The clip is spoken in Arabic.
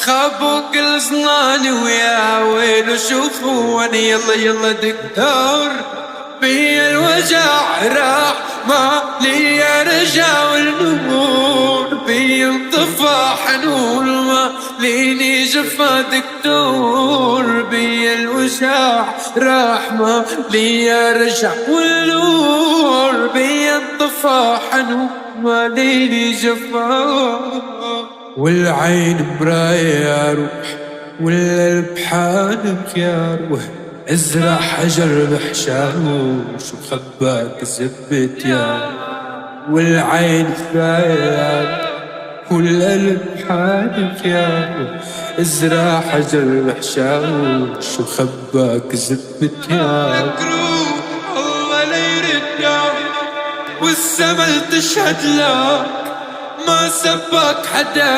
خابوا كل صناني ويا ويلو شوفوني يلا يلا دكتور بي الوجع راح ما لي رجع والنور بي انطفى حنون ما ليني جفا دكتور بي الوجع راح ما لي رجع والنور بي انطفى حنون ما ليني جفا والعين مراية يا روح والقلب حالك يا روح ازرع حجر بحشاوش وخباك زبت يا والعين مراية يا روح والقلب حالك يا روح ازرع حجر بحشاوش وخباك زبت يا مكروه الله لا يرد والسما تشهد لك ما سبك حدا